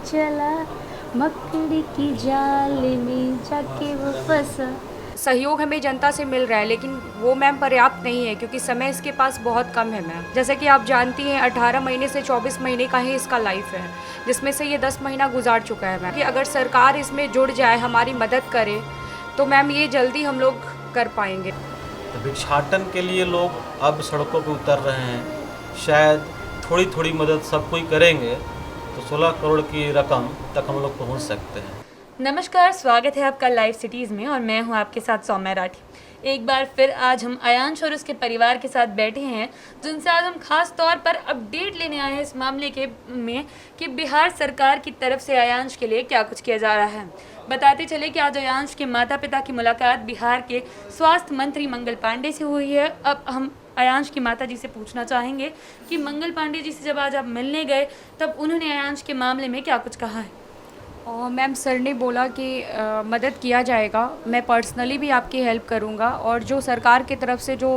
चला, मकड़ी की जाल में जाके वो फंसा। सहयोग हमें जनता से मिल रहा है, लेकिन वो मैम पर्याप्त नहीं है, क्योंकि समय इसके पास बहुत कम है मैम। जैसे कि आप जानती हैं 18 महीने से 24 महीने का ही इसका लाइफ है, जिसमें से ये 10 महीना गुजार चुका है मैम। कि अगर सरकार इसमें जुड़ जाए, हमारी मदद करे, तो मैम ये जल्दी हम लोग कर पाएंगे। तो भिक्षाटन के लिए लोग अब सड़कों पर उतर रहे हैं। शायद थोड़ी थोड़ी मदद सब कोई करेंगे तो 16 करोड़ की रकम तक हम लोग पहुंच सकते हैं। नमस्कार, स्वागत है आपका लाइव सिटीज़ में और मैं हूं आपके साथ सौम्या राठी। एक बार फिर आज हम अयांश और उसके परिवार के साथ बैठे हैं, जिनसे आज हम खास तौर पर अपडेट लेने आए हैं इस मामले में कि बिहार सरकार की तरफ से अयांश के लिए क्या कुछ किया जा रहा है। बताते चले कि आज अयांश के माता पिता की मुलाकात बिहार के स्वास्थ्य मंत्री मंगल पांडे से हुई है। अब हम अयांश की माता जी से पूछना चाहेंगे कि मंगल पांडे जी से जब आज आप मिलने गए तब उन्होंने अयांश के मामले में क्या कुछ कहा है। और मैम सर ने बोला कि मदद किया जाएगा, मैं पर्सनली भी आपकी हेल्प करूंगा, और जो सरकार की तरफ से जो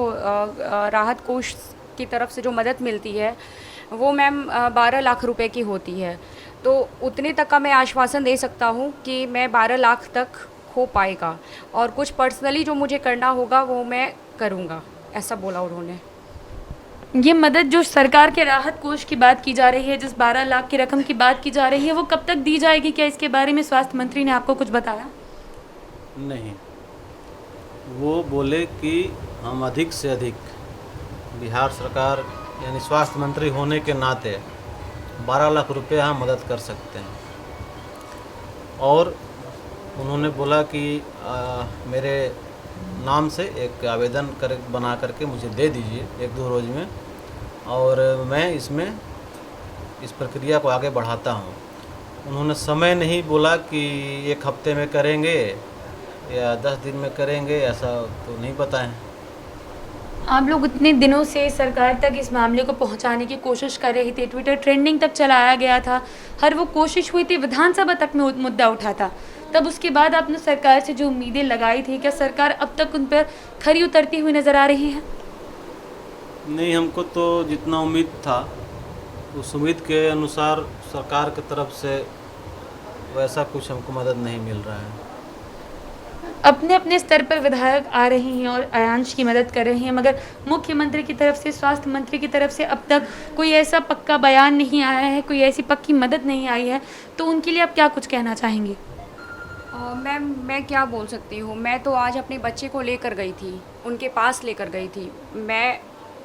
राहत कोष की तरफ से जो मदद मिलती है वो मैम 12 लाख रुपए की होती है। तो उतने तक का मैं आश्वासन दे सकता हूं कि मैं 12 लाख तक हो पाएगा, और कुछ पर्सनली जो मुझे करना होगा वो मैं करूँगा, ऐसा बोला उन्होंने। ये मदद जो सरकार के राहत कोष की बात की जा रही है, जिस 12 लाख की रकम की बात की जा रही है, वो कब तक दी जाएगी? क्या इसके बारे में स्वास्थ्य मंत्री ने आपको कुछ बताया? नहीं, वो बोले कि हम अधिक से अधिक, बिहार सरकार यानी स्वास्थ्य मंत्री होने के नाते 12 लाख रुपए हम मदद कर सकते हैं। और उन्होंने बोला कि मेरे नाम से एक आवेदन बना करके मुझे दे दीजिए 1-2 रोज़ में, और मैं इसमें इस प्रक्रिया को आगे बढ़ाता हूँ। उन्होंने समय नहीं बोला कि 1 हफ्ते में करेंगे या 10 दिन में करेंगे, ऐसा तो नहीं पता है। आप लोग इतने दिनों से सरकार तक इस मामले को पहुंचाने की कोशिश कर रहे थे, ट्विटर ट्रेंडिंग तक चलाया गया था, हर वो कोशिश हुई थी, विधानसभा तक में मुद्दा उठा था। तब उसके बाद आपने सरकार से जो उम्मीदें लगाई थी, क्या सरकार अब तक उन पर खरी उतरती हुई नज़र आ रही है? नहीं, हमको तो जितना उम्मीद था उस उम्मीद के अनुसार सरकार की तरफ से वैसा कुछ हमको मदद नहीं मिल रहा है। अपने अपने स्तर पर विधायक आ रहे हैं और अयांश की मदद कर रहे हैं, मगर मुख्यमंत्री की तरफ से, स्वास्थ्य मंत्री की तरफ से अब तक कोई ऐसा पक्का बयान नहीं आया है, कोई ऐसी पक्की मदद नहीं आई है। तो उनके लिए आप क्या कुछ कहना चाहेंगे? मैम मैं क्या बोल सकती हूँ, मैं तो आज अपने बच्चे को लेकर गई थी, उनके पास लेकर गई थी। मैं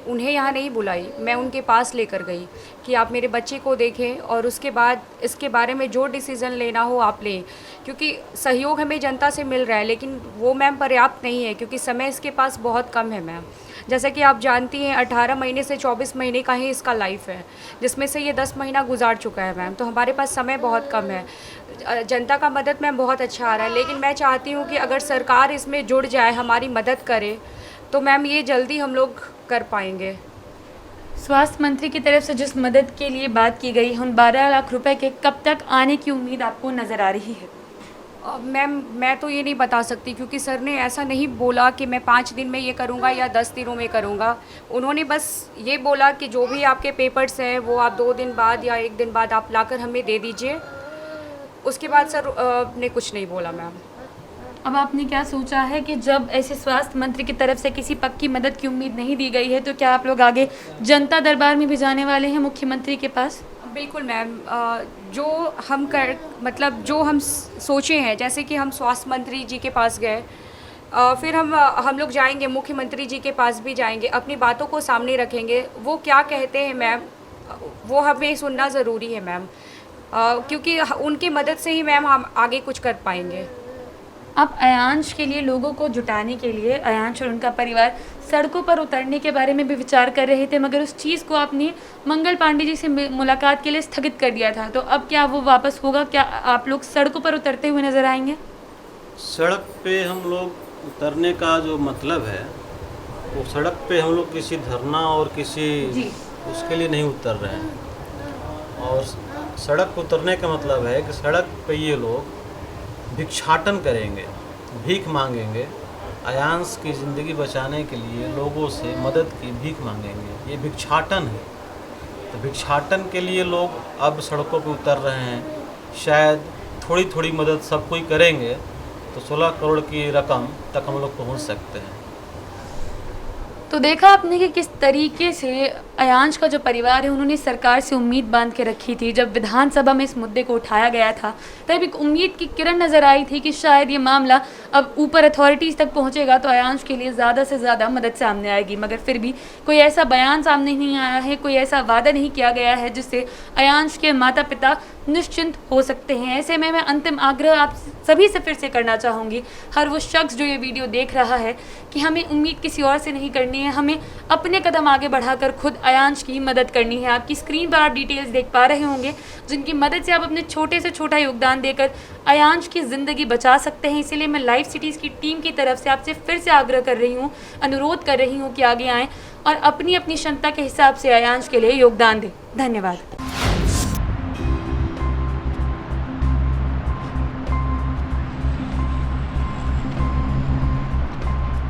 उन्हें यहाँ नहीं बुलाई, मैं उनके पास लेकर गई कि आप मेरे बच्चे को देखें, और उसके बाद इसके बारे में जो डिसीज़न लेना हो आप लें, क्योंकि सहयोग हमें जनता से मिल रहा है, लेकिन वो मैम पर्याप्त नहीं है, क्योंकि समय इसके पास बहुत कम है मैम। जैसा कि आप जानती हैं 18 महीने से 24 महीने का ही इसका लाइफ है, जिसमें से ये 10 महीना गुजार चुका है मैम। तो हमारे पास समय बहुत कम है। जनता का मदद मैम बहुत अच्छा आ रहा है, लेकिन मैं चाहती हूँ कि अगर सरकार इसमें जुड़ जाए, हमारी मदद करे, तो मैम ये जल्दी हम लोग कर पाएंगे। स्वास्थ्य मंत्री की तरफ से जिस मदद के लिए बात की गई है, उन 12 लाख रुपए के कब तक आने की उम्मीद आपको नज़र आ रही है? मैम मैं तो ये नहीं बता सकती, क्योंकि सर ने ऐसा नहीं बोला कि मैं 5 दिन में ये करूँगा या 10 दिनों में करूँगा। उन्होंने बस ये बोला कि जो भी आपके पेपर्स हैं वो आप 2 दिन बाद या 1 दिन बाद आप लाकर हमें दे दीजिए। उसके बाद सर ने कुछ नहीं बोला मैम। अब आपने क्या सोचा है कि जब ऐसे स्वास्थ्य मंत्री की तरफ से किसी पक्की मदद की उम्मीद नहीं दी गई है, तो क्या आप लोग आगे जनता दरबार में भी जाने वाले हैं मुख्यमंत्री के पास? बिल्कुल मैम, जो हम सोचे हैं, जैसे कि हम स्वास्थ्य मंत्री जी के पास गए, फिर हम लोग जाएंगे मुख्यमंत्री जी के पास भी जाएंगे, अपनी बातों को सामने रखेंगे। वो क्या कहते हैं मैम, वो हमें सुनना ज़रूरी है मैम, क्योंकि उनकी मदद से ही मैम हम आगे कुछ कर पाएंगे। आप अयांश के लिए लोगों को जुटाने के लिए अयांश और उनका परिवार सड़कों पर उतरने के बारे में भी विचार कर रहे थे, मगर उस चीज़ को आपने मंगल पांडे जी से मुलाकात के लिए स्थगित कर दिया था। तो अब क्या वो वापस होगा? क्या आप लोग सड़कों पर उतरते हुए नज़र आएंगे? सड़क पे हम लोग उतरने का जो मतलब है, वो सड़क पे हम लोग किसी धरना और किसी उसके लिए नहीं उतर रहे हैं। और सड़क पर उतरने का मतलब है कि सड़क पे ये लोग भिक्षाटन करेंगे, भीख मांगेंगे, अयांश की ज़िंदगी बचाने के लिए लोगों से मदद की भीख मांगेंगे। ये भिक्षाटन है। तो भिक्षाटन के लिए लोग अब सड़कों पर उतर रहे हैं। शायद थोड़ी थोड़ी मदद सब कोई करेंगे तो 16 करोड़ की रकम तक हम लोग पहुंच सकते हैं। तो देखा आपने कि किस तरीके से अयांश का जो परिवार है उन्होंने सरकार से उम्मीद बांध के रखी थी। जब विधानसभा में इस मुद्दे को उठाया गया था तब एक उम्मीद की किरण नज़र आई थी कि शायद ये मामला अब ऊपर अथॉरिटीज़ तक पहुंचेगा तो अयांश के लिए ज़्यादा से ज़्यादा मदद सामने आएगी, मगर फिर भी कोई ऐसा बयान सामने नहीं आया है, कोई ऐसा वादा नहीं किया गया है जिससे अयांश के माता पिता निश्चिंत हो सकते हैं। ऐसे में मैं अंतिम आग्रह आप सभी से फिर से करना चाहूँगी, हर वो शख्स जो ये वीडियो देख रहा है, कि हमें उम्मीद किसी और से नहीं करनी है, हमें अपने कदम आगे बढ़ाकर खुद अयांश की मदद करनी है। आपकी स्क्रीन पर आप डिटेल्स देख पा रहे होंगे जिनकी मदद से आप अपने छोटे से छोटा योगदान देकर अयांश की ज़िंदगी बचा सकते हैं। इसीलिए मैं लाइव सिटीज़ की टीम की तरफ से आपसे फिर से आग्रह कर रही हूँ, अनुरोध कर रही हूँ कि आगे आएँ और अपनी अपनी क्षमता के हिसाब से अयांश के लिए योगदान दें। धन्यवाद।